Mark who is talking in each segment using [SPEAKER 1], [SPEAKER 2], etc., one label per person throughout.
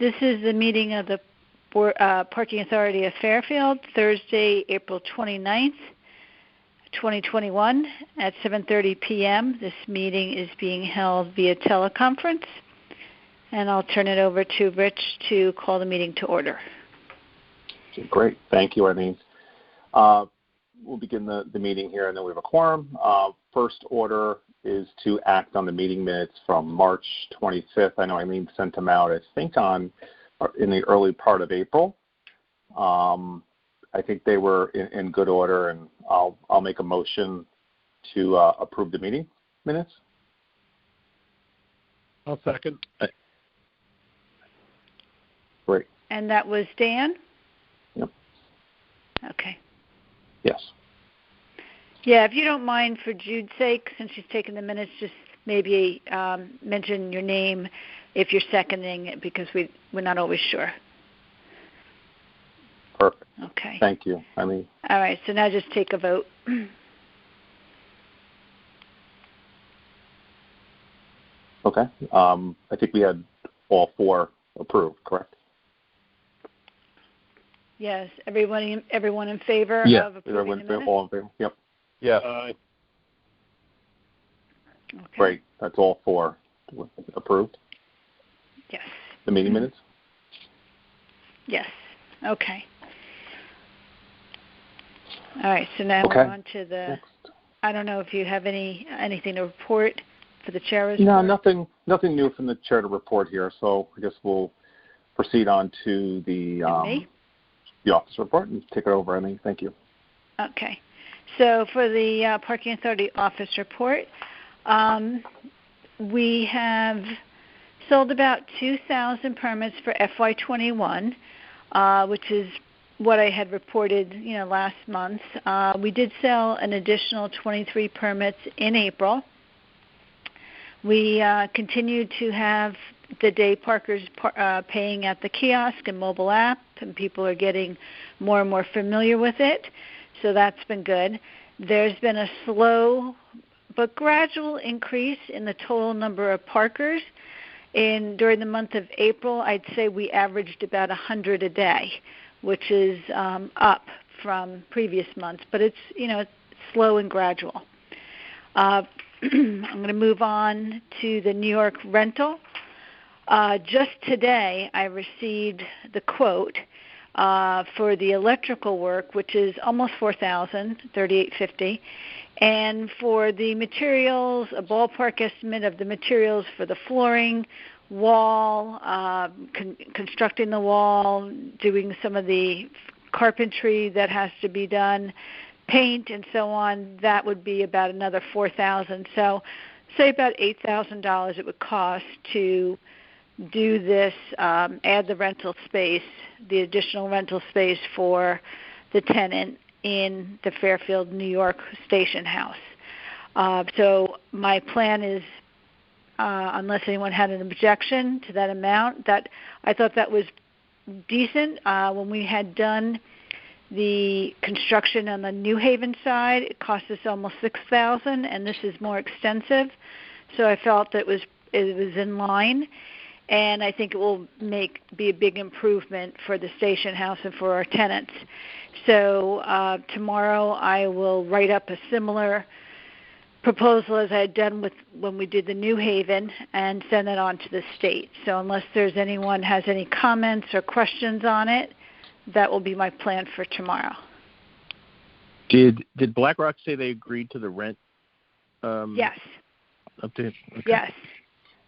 [SPEAKER 1] This is the meeting of the Parking Authority of Fairfield, Thursday, April 29th, 2021 at 7:30 p.m. This meeting is being held via teleconference, and I'll turn it over to Rich to call the meeting to order.
[SPEAKER 2] Great. Thank you, Arlene. We'll begin the meeting here, and then we have a quorum. First order is to act on the meeting minutes from March 25th. I know Eileen sent them out, I think, in the early part of April. I think they were in good order, and I'll make a motion to approve the meeting minutes.
[SPEAKER 3] I'll second.
[SPEAKER 2] Great.
[SPEAKER 1] And that was Dan?
[SPEAKER 2] Yep.
[SPEAKER 1] Okay.
[SPEAKER 2] Yes.
[SPEAKER 1] Yeah, if you don't mind, for Jude's sake, since she's taking the minutes, just maybe mention your name if you're seconding it, because we're not always sure.
[SPEAKER 2] Perfect.
[SPEAKER 1] Okay.
[SPEAKER 2] Thank you, Eileen.
[SPEAKER 1] All right, so now just take a vote.
[SPEAKER 2] Okay. I think we had all four approved, correct?
[SPEAKER 1] Yes. Everyone in favor of approving the minutes?
[SPEAKER 2] All in favor? Yep.
[SPEAKER 3] Yes.
[SPEAKER 1] Okay.
[SPEAKER 2] Great. That's all four approved?
[SPEAKER 1] Yes.
[SPEAKER 2] The meeting minutes?
[SPEAKER 1] Yes. Okay. All right, so now we're on to the next. I don't know if you have anything to report for the chair's report.
[SPEAKER 2] No, nothing new from the chair to report here, so I guess we'll proceed on to the office report and take it over, Eileen. Thank you.
[SPEAKER 1] Okay. So for the Parking Authority office report, we have sold about 2,000 permits for FY21, which is what I had reported, last month. We did sell an additional 23 permits in April. We continued to have the day parkers paying at the kiosk and mobile app, and people are getting more and more familiar with it. So that's been good. There's been a slow but gradual increase in the total number of parkers. During the month of April, I'd say we averaged about 100 a day, which is up from previous months, but it's slow and gradual. I'm going to move on to the New York rental. Just today, I received the quote for the electrical work, which is almost $4,000, $3,850, and for the materials, a ballpark estimate of the materials for the flooring, wall, constructing the wall, doing some of the carpentry that has to be done, paint and so on. That would be about another $4,000. So say about $8,000 it would cost to do this, add the rental space, the additional rental space for the tenant in the Fairfield, New York station house. So my plan is, unless anyone had an objection to that amount, that I thought that was decent. When we had done the construction on the New Haven side, it cost us almost $6,000, and this is more extensive. So I felt that it was in line, and I think it will be a big improvement for the station house and for our tenants. So tomorrow I will write up a similar proposal as I had done when we did the New Haven and send it on to the state. So unless anyone has any comments or questions on it, that will be my plan for tomorrow.
[SPEAKER 3] Did BlackRock say they agreed to the rent?
[SPEAKER 1] Yes.
[SPEAKER 3] Update? Okay.
[SPEAKER 1] Yes.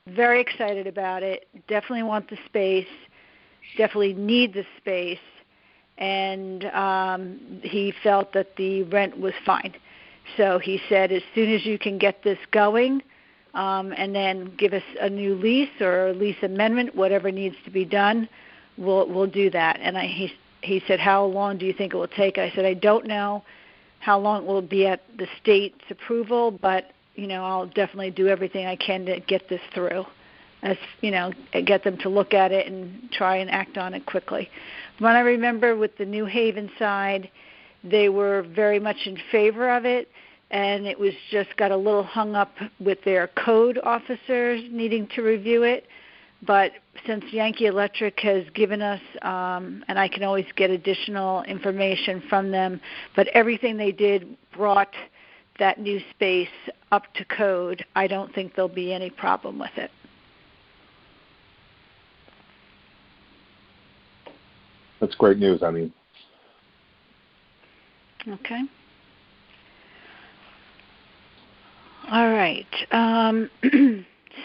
[SPEAKER 1] Very excited about it. Definitely want the space. Definitely need the space. And he felt that the rent was fine. So he said, as soon as you can get this going, and then give us a new lease or a lease amendment, whatever needs to be done, we'll do that. And he said, how long do you think it will take? I said, I don't know how long it will be at the state's approval, but I'll definitely do everything I can to get this through, get them to look at it and try and act on it quickly. When I remember with the New Haven side, they were very much in favor of it, and it was just got a little hung up with their code officers needing to review it. But since Yankee Electric has given us, and I can always get additional information from them, but everything they did brought that new space up to code, I don't think there'll be any problem with it.
[SPEAKER 2] That's great news, I mean.
[SPEAKER 1] Okay. All right.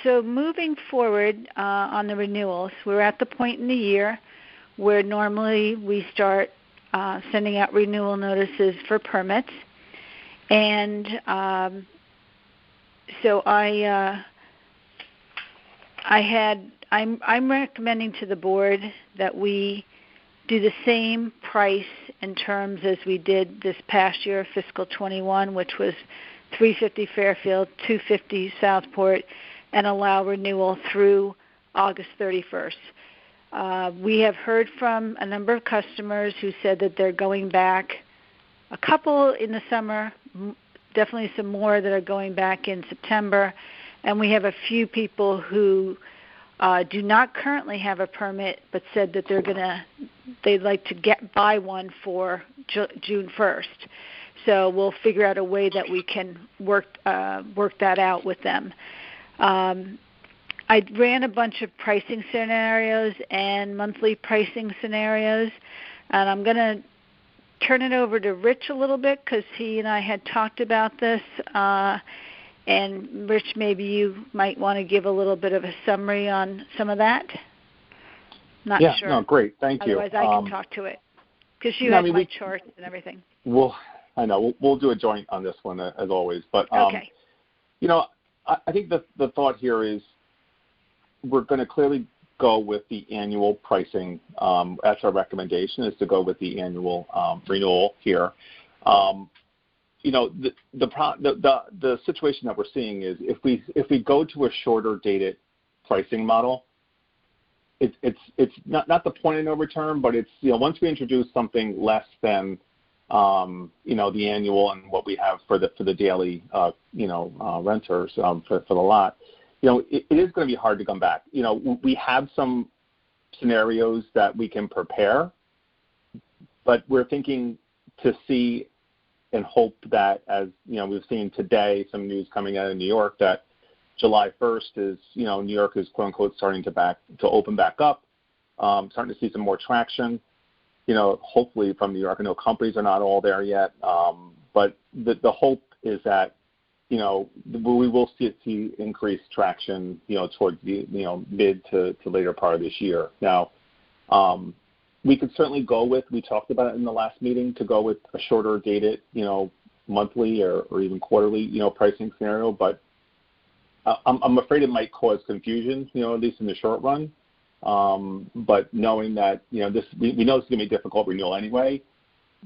[SPEAKER 1] So moving forward on the renewals, we're at the point in the year where normally we start sending out renewal notices for permits. And so I'm recommending to the board that we do the same price and terms as we did this past year, fiscal 21, which was $350 Fairfield, $250 Southport, and allow renewal through August 31st. We have heard from a number of customers who said that they're going back, a couple in the summer, definitely some more that are going back in September, and we have a few people who do not currently have a permit but said that they'd like to buy one for June 1st. So we'll figure out a way that we can work that out with them. I ran a bunch of pricing scenarios and monthly pricing scenarios, and I'm going to turn it over to Rich a little bit because he and I had talked about this. And Rich, maybe you might want to give a little bit of a summary on some of that. Not sure.
[SPEAKER 2] No, great. Thank you.
[SPEAKER 1] Otherwise, I can talk to it because you have my charts and everything.
[SPEAKER 2] I know. We'll do a joint on this one as always. But
[SPEAKER 1] okay.
[SPEAKER 2] I think the thought here is we're going to clearly go with the annual pricing. That's our recommendation, is to go with the annual renewal here. The situation that we're seeing is if we go to a shorter dated pricing model, it's not the point of no return, but it's once we introduce something less than the annual and what we have for the daily renters for the lot, it is going to be hard to come back. We have some scenarios that we can prepare, but we're thinking to see and hope that, as we've seen today, some news coming out of New York that July 1st is, New York is quote unquote starting to open back up, starting to see some more traction. Hopefully from New York. I know companies are not all there yet, but the hope is that we will see increased traction, towards the mid to later part of this year. Now, we could certainly go with, we talked about it in the last meeting, to go with a shorter dated, monthly or even quarterly, pricing scenario. But I'm afraid it might cause confusion, at least in the short run. But knowing that, we know it's going to be a difficult renewal anyway,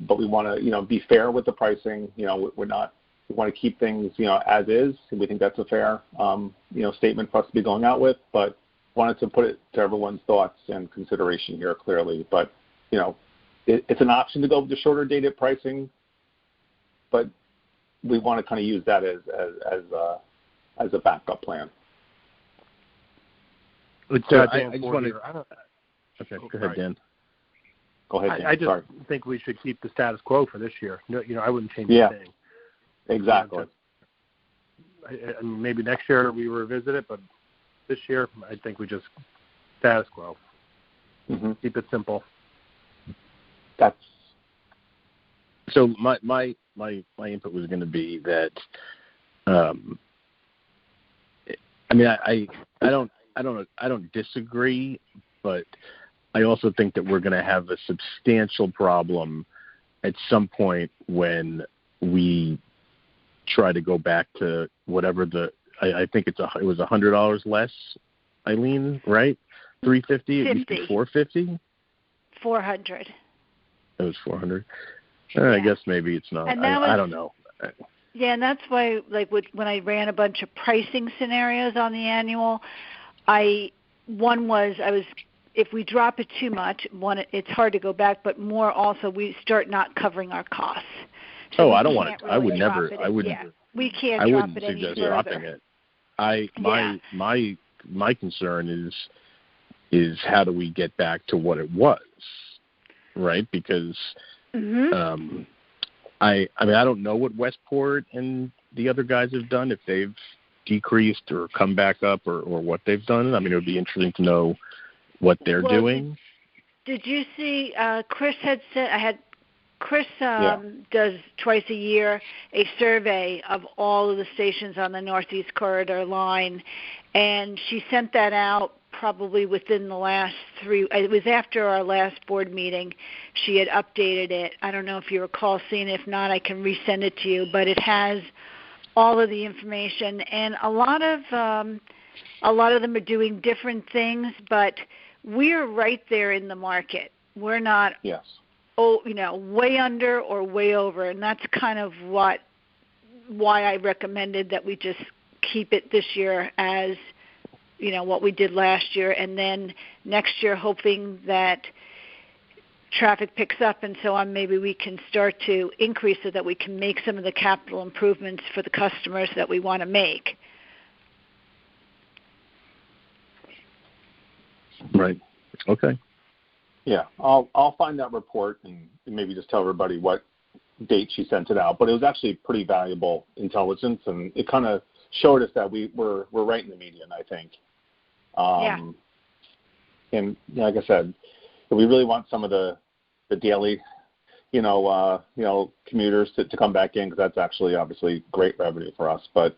[SPEAKER 2] but we want to, be fair with the pricing. We want to keep things, as is. And we think that's a fair, statement for us to be going out with, but wanted to put it to everyone's thoughts and consideration here clearly. But, it's an option to go with the shorter dated pricing, but we want to kind of use that as a backup plan.
[SPEAKER 3] I just want to. Okay, go ahead, Dan.
[SPEAKER 2] Go ahead, Dan.
[SPEAKER 4] I just think we should keep the status quo for this year. No, I wouldn't change anything.
[SPEAKER 2] Exactly.
[SPEAKER 4] Maybe next year we revisit it, but this year I think we just status quo.
[SPEAKER 2] Mm-hmm.
[SPEAKER 4] Keep it simple.
[SPEAKER 2] That's
[SPEAKER 3] so. My input was going to be that. I don't disagree, but I also think that we're going to have a substantial problem at some point when we try to go back to whatever I think it was $100 less, Eileen, right? $350. It used to be $450.
[SPEAKER 1] 400.
[SPEAKER 3] It was 400. I guess maybe it's not. I don't know.
[SPEAKER 1] Yeah, and that's why, when I ran a bunch of pricing scenarios on the annual, if we drop it too much, it's hard to go back, but more also we start not covering our costs. So
[SPEAKER 3] I don't want to. I would never. I wouldn't.
[SPEAKER 1] Yeah, we can't drop it any further.
[SPEAKER 3] I wouldn't suggest dropping it. My concern is is how do we get back to what it was, right? Because I mean, I don't know what Westport and the other guys have done, if they've decreased or come back up or what they've done. I mean, it would be interesting to know what they're doing.
[SPEAKER 1] Did you see Chris had said Chris does twice a year a survey of all of the stations on the Northeast Corridor line, and she sent that out probably within the last it was after our last board meeting. She had updated it. I don't know if you recall seeing it. If not, I can resend it to you, but it has all of the information, and a lot of them are doing different things, but we're right there in the market. We're not way under or way over, and that's kind of why I recommended that we just keep it this year as what we did last year, and then next year hoping that traffic picks up and so on, maybe we can start to increase so that we can make some of the capital improvements for the customers that we want to make.
[SPEAKER 3] Right. Okay.
[SPEAKER 2] Yeah, I'll find that report and maybe just tell everybody what date she sent it out. But it was actually pretty valuable intelligence, and it kind of showed us that we're right in the median, I think. And like I said, if we really want some of the daily, commuters to come back in, because that's actually obviously great revenue for us. But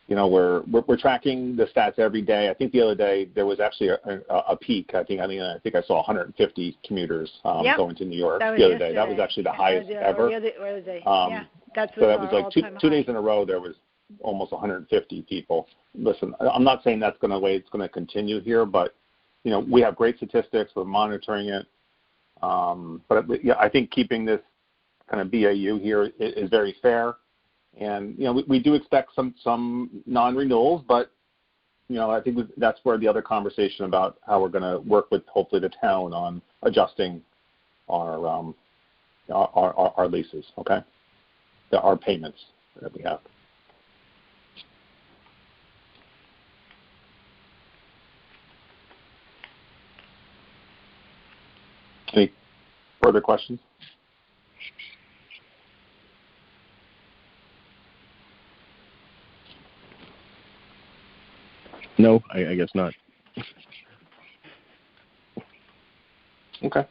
[SPEAKER 2] we're tracking the stats every day. I think the other day there was actually a peak. I think I saw 150 commuters going to New York the other day. That was actually the highest ever.
[SPEAKER 1] That's
[SPEAKER 2] so that was like two days in a row. There was almost 150 people. Listen, I'm not saying that's going to way it's going to continue here, but we have great statistics. We're monitoring it. But I think keeping this kind of BAU here is very fair. And we do expect some non-renewals, but I think that's where the other conversation about how we're going to work with hopefully the town on adjusting our leases, okay, our payments that we have. Any further questions?
[SPEAKER 3] No, I guess not.
[SPEAKER 2] Okay.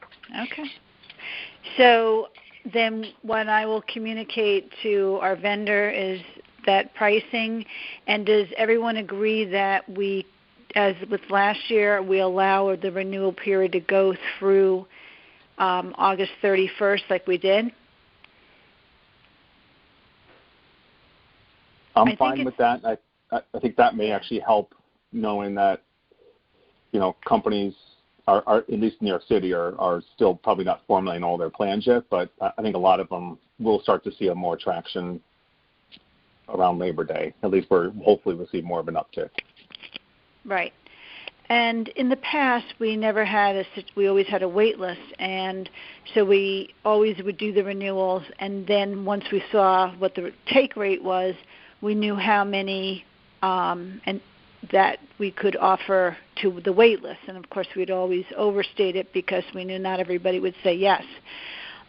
[SPEAKER 1] So then what I will communicate to our vendor is that pricing, and does everyone agree that we, as with last year, we allow the renewal period to go through August 31st like we did?
[SPEAKER 2] I'm fine with that. I think that may actually help, knowing that companies are at least in New York City are still probably not formulating all their plans yet, but I think a lot of them will start to see a more traction around Labor Day. At least hopefully we'll see more of an uptick.
[SPEAKER 1] Right. And in the past, we always had a wait list, and so we always would do the renewals, and then once we saw what the take rate was, we knew how many and that we could offer to the wait list. And, of course, we'd always overstate it because we knew not everybody would say yes.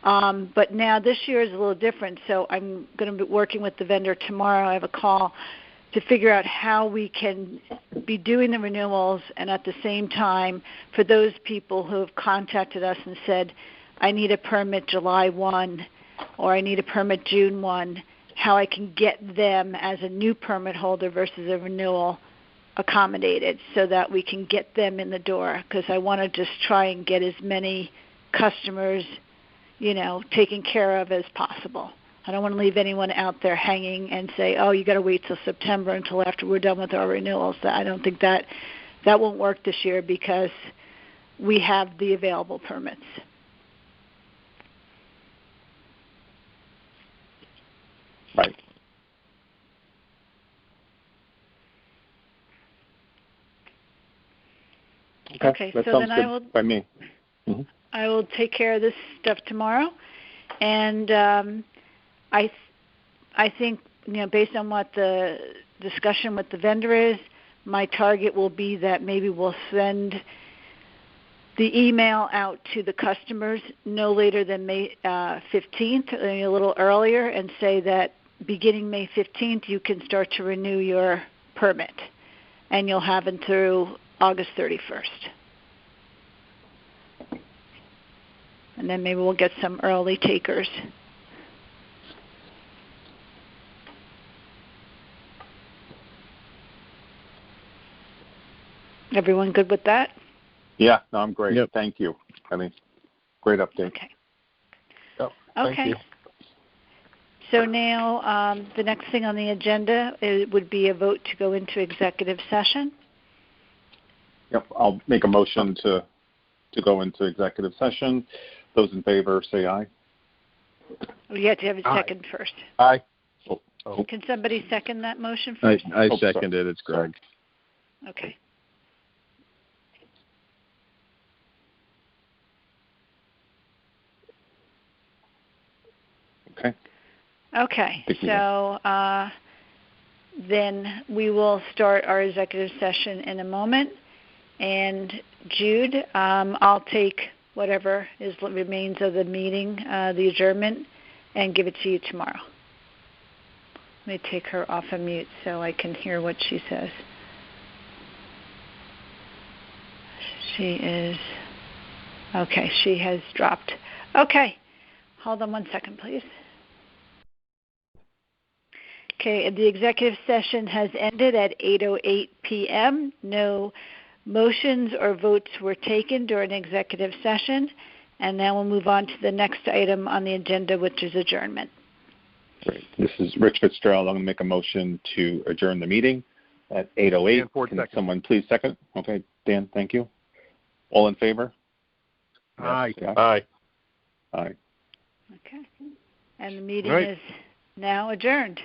[SPEAKER 1] But now this year is a little different, so I'm going to be working with the vendor tomorrow. I have a call to figure out how we can be doing the renewals and at the same time for those people who have contacted us and said, I need a permit July 1 or I need a permit June 1, how I can get them as a new permit holder versus a renewal accommodated so that we can get them in the door, because I want to just try and get as many customers, taken care of as possible. I don't want to leave anyone out there hanging and say, oh, you got to wait till September until after we're done with our renewals. I don't think that won't work this year because we have the available permits.
[SPEAKER 2] Right.
[SPEAKER 1] Okay,
[SPEAKER 2] that
[SPEAKER 1] so
[SPEAKER 2] sounds
[SPEAKER 1] then
[SPEAKER 2] good
[SPEAKER 1] I will.
[SPEAKER 2] By me. Mm-hmm.
[SPEAKER 1] I will take care of this stuff tomorrow, and I think based on what the discussion with the vendor is, my target will be that maybe we'll send the email out to the customers no later than May 15th, a little earlier, and say that beginning May 15th you can start to renew your permit, and you'll have until August 31st. And then maybe we'll get some early takers. Everyone good with that?
[SPEAKER 2] Yeah, no, I'm great.
[SPEAKER 3] Yep.
[SPEAKER 2] Thank you. I mean, great update.
[SPEAKER 1] Okay.
[SPEAKER 4] Yep. Thank
[SPEAKER 1] Okay.
[SPEAKER 4] you.
[SPEAKER 1] So now the next thing on the agenda would be a vote to go into executive session.
[SPEAKER 2] Yep, I'll make a motion to go into executive session. Those in favor say aye.
[SPEAKER 1] You have to have a
[SPEAKER 4] Aye.
[SPEAKER 1] second first.
[SPEAKER 4] Aye.
[SPEAKER 2] Oh,
[SPEAKER 1] Can somebody second that motion
[SPEAKER 3] I
[SPEAKER 1] first?
[SPEAKER 2] Oh, sorry.
[SPEAKER 3] second it. It's Greg.
[SPEAKER 1] Okay.
[SPEAKER 2] okay.
[SPEAKER 1] Okay,
[SPEAKER 2] Thank you.
[SPEAKER 1] so then we will start our executive session in a moment. And Jude, I'll take whatever remains of the meeting, the adjournment, and give it to you tomorrow. Let me take her off of mute so I can hear what she says. She has dropped. Okay, hold on one second, please. Okay, the executive session has ended at 8:08 p.m. No motions or votes were taken during executive session. And now we'll move on to the next item on the agenda, which is adjournment.
[SPEAKER 2] Great. This is Rich Fitzgerald. I'm going to make a motion to adjourn the meeting at 8:08.
[SPEAKER 4] Dan Ford,
[SPEAKER 2] Can
[SPEAKER 4] second.
[SPEAKER 2] someone please second? Okay, Dan, thank you. All in favor?
[SPEAKER 4] Aye.
[SPEAKER 2] Yes,
[SPEAKER 4] Aye.
[SPEAKER 2] Aye.
[SPEAKER 1] Okay. And the meeting
[SPEAKER 4] Right.
[SPEAKER 1] is now adjourned.